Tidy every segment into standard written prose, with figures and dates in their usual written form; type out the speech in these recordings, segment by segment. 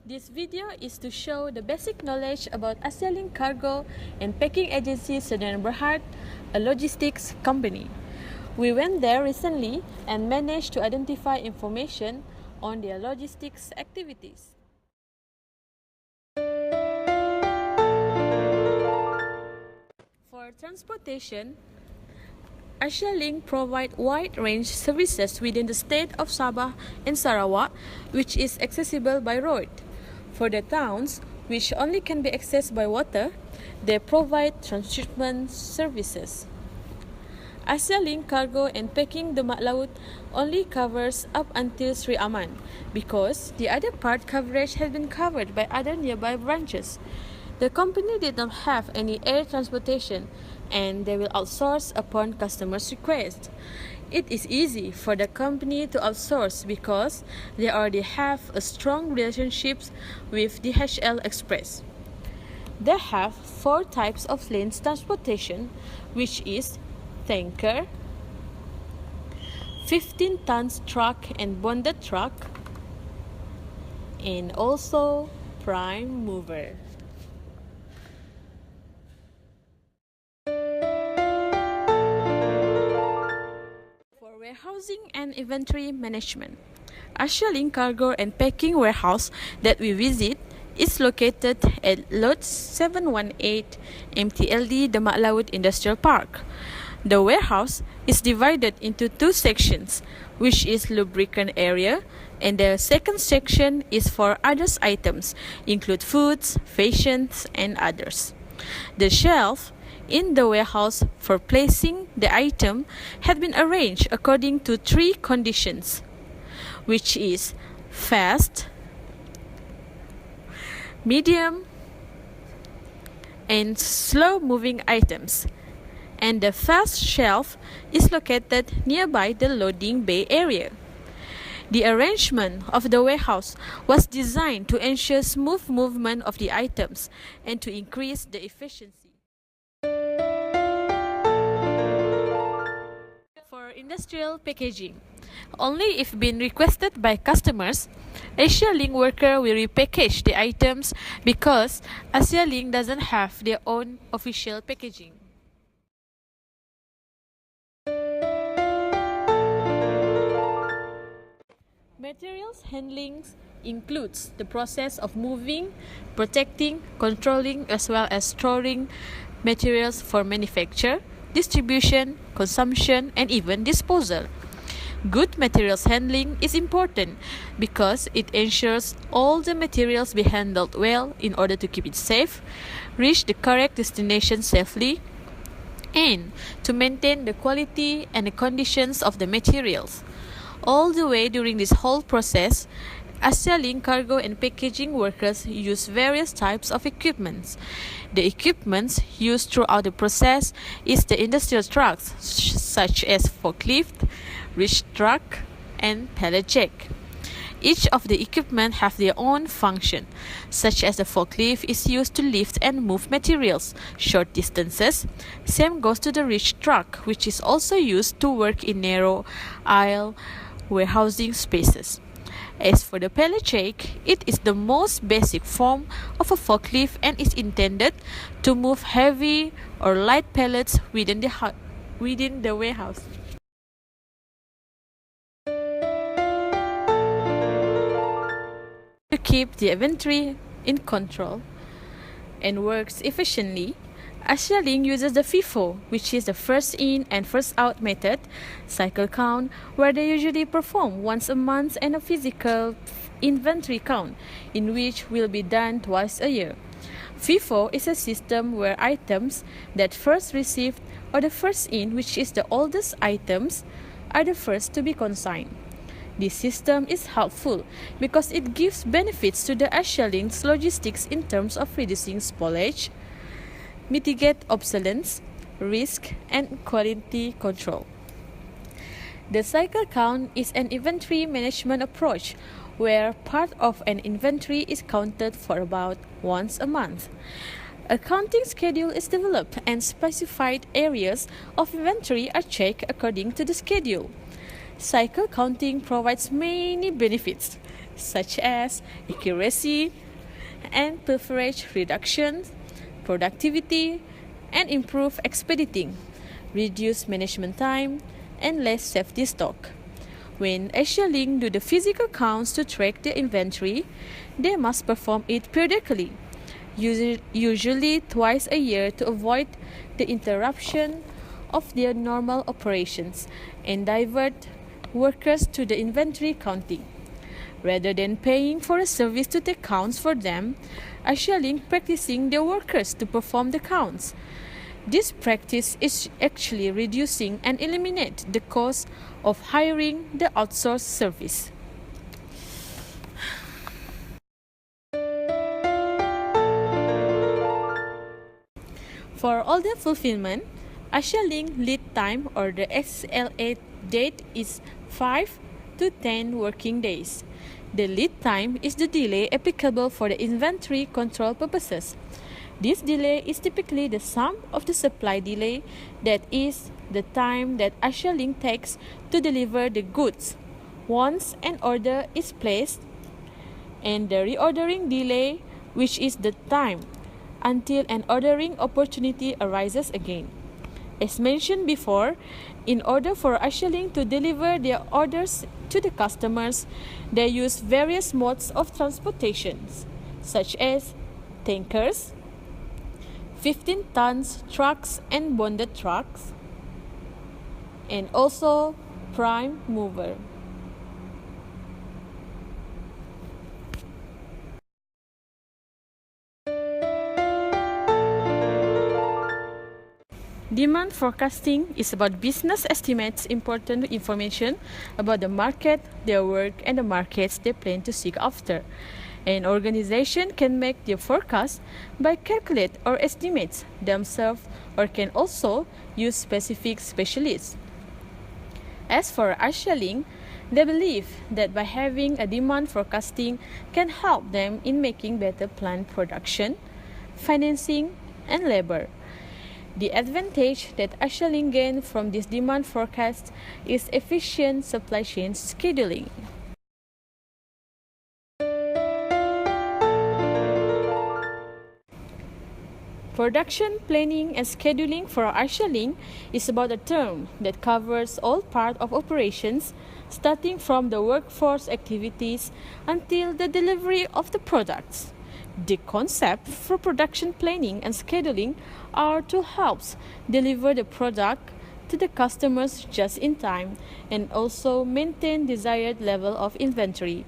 This video is to show the basic knowledge about Asialink Cargo and Packing Agency Saudara Berhad, a logistics company. We went there recently and managed to identify information on their logistics activities. For transportation, Asialink provide wide-range services within the state of Sabah and Sarawak, which is accessible by road. For the towns, which only can be accessed by water, they provide transshipment services. Asialink Cargo and Packing Demak Laut only covers up until Sri Aman, because the other part coverage has been covered by other nearby branches. The company did not have any air transportation, and they will outsource upon customers' request. It is easy for the company to outsource because they already have a strong relationships with DHL Express. They have 4 types of lanes transportation, which is tanker, 15 tons truck and bonded truck, and also prime mover. Warehousing and inventory management. Asialink Cargo and Packing Warehouse that we visit is located at Lot 718 MTLD Demak Laut Industrial Park. The warehouse is divided into 2 sections, which is lubricant area, and the second section is for others items, include foods, fashions, and others. The shelf in the warehouse for placing the item had been arranged according to 3 conditions, which is fast, medium, and slow moving items. And the fast shelf is located nearby the loading bay area. The arrangement of the warehouse was designed to ensure smooth movement of the items and to increase the efficiency. For industrial packaging, only if been requested by customers, Asialink worker will repackage the items because Asialink doesn't have their own official packaging. Materials handling includes the process of moving, protecting, controlling, as well as storing materials for manufacture, distribution, consumption, and even disposal. Good materials handling is important because it ensures all the materials be handled well in order to keep it safe, reach the correct destination safely, and to maintain the quality and the conditions of the materials. All the way during this whole process, Asialink Cargo and Packaging workers use various types of equipments. The equipments used throughout the process is the industrial trucks such as forklift, reach truck, and pallet jack. Each of the equipment have their own function, such as the forklift is used to lift and move materials short distances. Same goes to the reach truck, which is also used to work in narrow aisle warehousing spaces. As for the pallet jack, it is the most basic form of a forklift and is intended to move heavy or light pallets within the warehouse. To keep the inventory in control and works efficiently, Asialink uses the FIFO, which is the first in and first out method, cycle count, where they usually perform once a month, and a physical inventory count, in which will be done twice a year. FIFO is a system where items that first received or the first in, which is the oldest items, are the first to be consigned. This system is helpful because it gives benefits to the Asialink's logistics in terms of reducing spoilage, mitigate obsolescence, risk, and quality control. The cycle count is an inventory management approach where part of an inventory is counted for about once a month. A counting schedule is developed and specified areas of inventory are checked according to the schedule. Cycle counting provides many benefits, such as accuracy and pilferage reduction, productivity, and improved expediting, reduced management time, and less safety stock. When Asialink do the physical counts to track the inventory, they must perform it periodically, usually twice a year, to avoid the interruption of their normal operations and divert workers to the inventory counting. Rather than paying for a service to take counts for them, Asialink practicing their workers to perform the counts. This practice is actually reducing and eliminate the cost of hiring the outsourced service. For order fulfillment, Asialink lead time or the SLA date is 5 to 10 working days. The lead time is the delay applicable for the inventory control purposes. This delay is typically the sum of the supply delay, that is, the time that Asialink takes to deliver the goods once an order is placed, and the reordering delay, which is the time until an ordering opportunity arises again. As mentioned before, in order for Asialink to deliver their orders to the customers, they use various modes of transportation, such as tankers, 15 tons trucks and bonded trucks, and also prime mover. Demand forecasting is about business estimates important information about the market, their work, and the markets they plan to seek after. An organization can make their forecast by calculate or estimates themselves, or can also use specific specialists. As for Asialink, they believe that by having a demand forecasting can help them in making better plant production, financing, and labor. The advantage that Asialink gains from this demand forecast is efficient supply chain scheduling. Production planning and scheduling for Asialink is about a term that covers all parts of operations, starting from the workforce activities until the delivery of the products. The concept for production planning and scheduling are to help deliver the product to the customers just in time and also maintain desired level of inventory.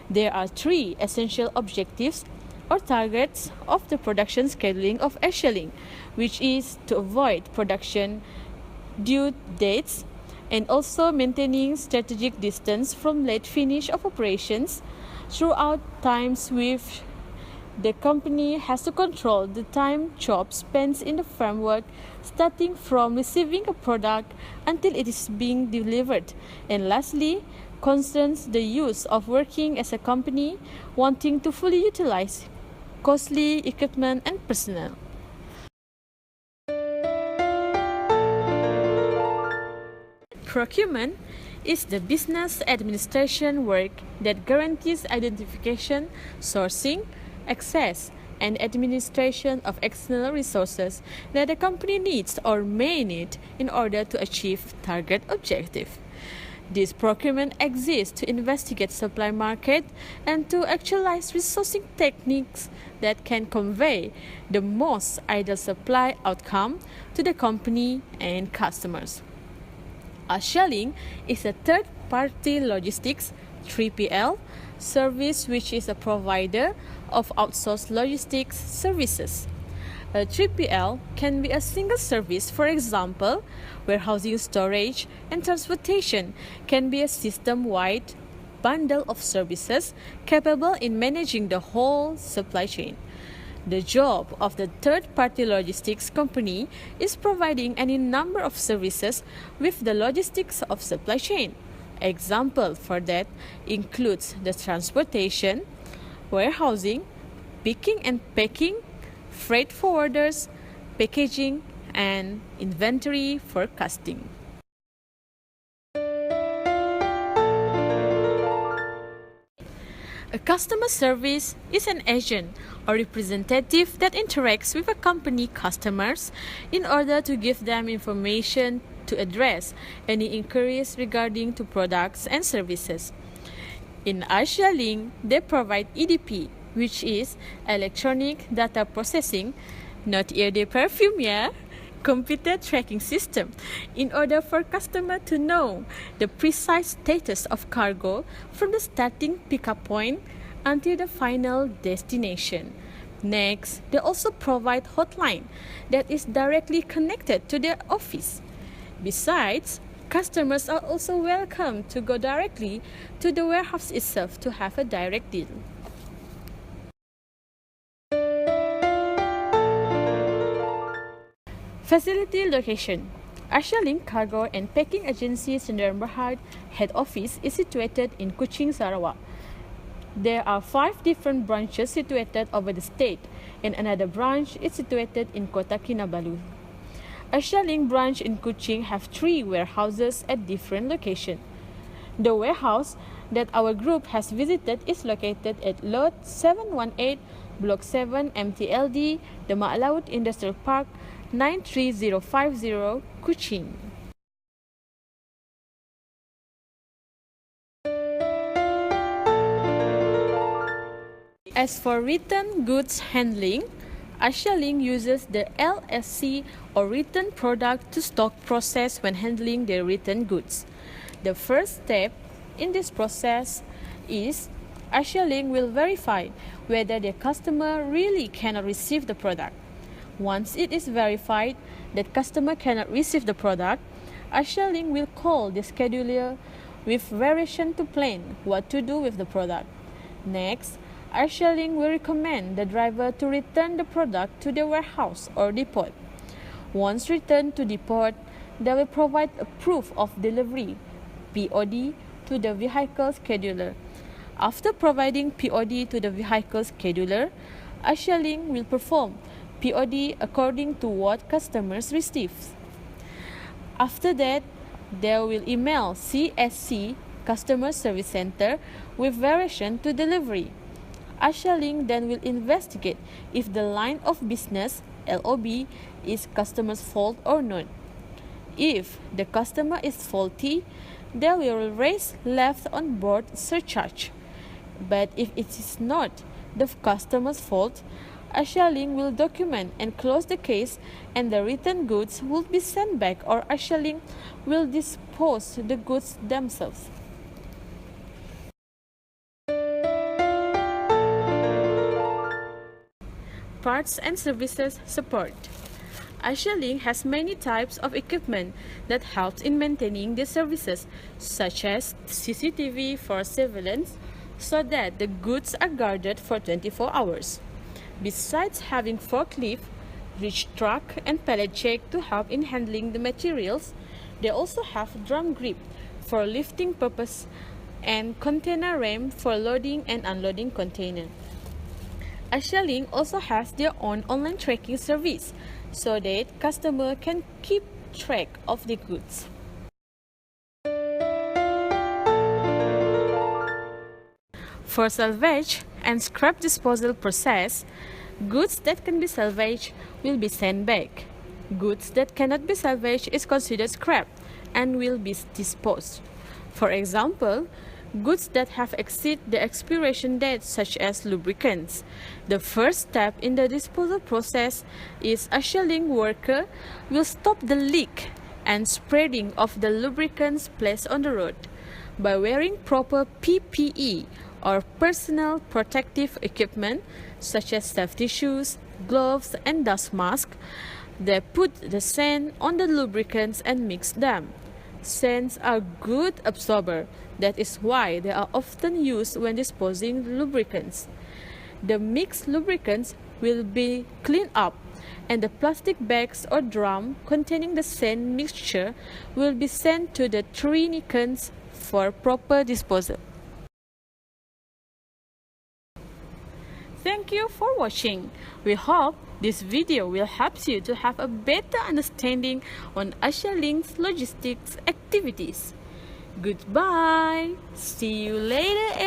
There are three essential objectives or targets of the production scheduling of Asialink, which is to avoid production due dates and also maintaining strategic distance from late finish of operations throughout times with the company has to control the time job spent in the framework, starting from receiving a product until it is being delivered. And lastly, concerns the use of working as a company wanting to fully utilize costly equipment and personnel. Procurement is the business administration work that guarantees identification, sourcing, access, and administration of external resources that a company needs or may need in order to achieve target objective. This procurement exists to investigate supply market and to actualize resourcing techniques that can convey the most ideal supply outcome to the company and customers. Asialink is a third-party logistics 3PL service which is a provider of outsourced logistics services. A 3PL can be a single service, for example, warehousing, storage, and transportation can be a system-wide bundle of services capable in managing the whole supply chain. The job of the third-party logistics company is providing any number of services with the logistics of supply chain. Example for that includes the transportation, warehousing, picking and packing, freight forwarders, packaging, and inventory forecasting. A customer service is an agent or representative that interacts with a company customers in order to give them information to address any inquiries regarding to products and services. In Asialink, they provide EDP, which is Electronic Data Processing, not eau de perfume, yeah? Computer tracking system in order for customer to know the precise status of cargo from the starting pickup point until the final destination. Next, they also provide hotline that is directly connected to their office. Besides, customers are also welcome to go directly to the warehouse itself to have a direct deal. Facility location. Asialink Cargo and Packing Agency Sdn Bhd head office is situated in Kuching, Sarawak. There are 5 different branches situated over the state, and another branch is situated in Kota Kinabalu. Asialink branch in Kuching have 3 warehouses at different locations. The warehouse that our group has visited is located at Lot 718, Block 7 MTLD, Demak Laut Industrial Park, 93050, Kuching. As for return goods handling, Asialink uses the LSC or return product to stock process when handling their return goods. The first step in this process is Asialink will verify whether the customer really cannot receive the product. Once it is verified that customer cannot receive the product, Asialink will call the scheduler with variation to plan what to do with the product. Next, Asialink will recommend the driver to return the product to the warehouse or depot. Once returned to depot, they will provide a proof of delivery, POD, to the vehicle scheduler. After providing POD to the vehicle scheduler, Asialink will perform POD according to what customers receive. After that, they will email CSC Customer Service Center with variation to delivery. Asialink then will investigate if the line of business LOB is customer's fault or not. If the customer is faulty, they will raise left on board surcharge. But if it is not the customer's fault, Asialink will document and close the case, and the return goods will be sent back, or Asialink will dispose the goods themselves. Parts and services support. Asialink has many types of equipment that helps in maintaining the services, such as CCTV for surveillance, so that the goods are guarded for 24 hours. Besides having forklift, reach truck, and pallet jack to help in handling the materials, they also have drum grip for lifting purpose and container ramp for loading and unloading container. Asialink also has their own online tracking service so that customer can keep track of the goods. For salvage and scrap disposal process, goods that can be salvaged will be sent back. Goods that cannot be salvaged is considered scrap and will be disposed. For example, goods that have exceeded the expiration date, such as lubricants. The first step in the disposal process is Asialink worker will stop the leak and spreading of the lubricants placed on the road. By wearing proper PPE or personal protective equipment, such as safety shoes, gloves, and dust mask, they put the sand on the lubricants and mix them. Sands are good absorber. That is why they are often used when disposing lubricants. The mixed lubricants will be cleaned up, and the plastic bags or drum containing the sand mixture will be sent to the Trinicans for proper disposal. Thank you for watching. We hope this video will help you to have a better understanding on Asialink's logistics activities. Goodbye. See you later.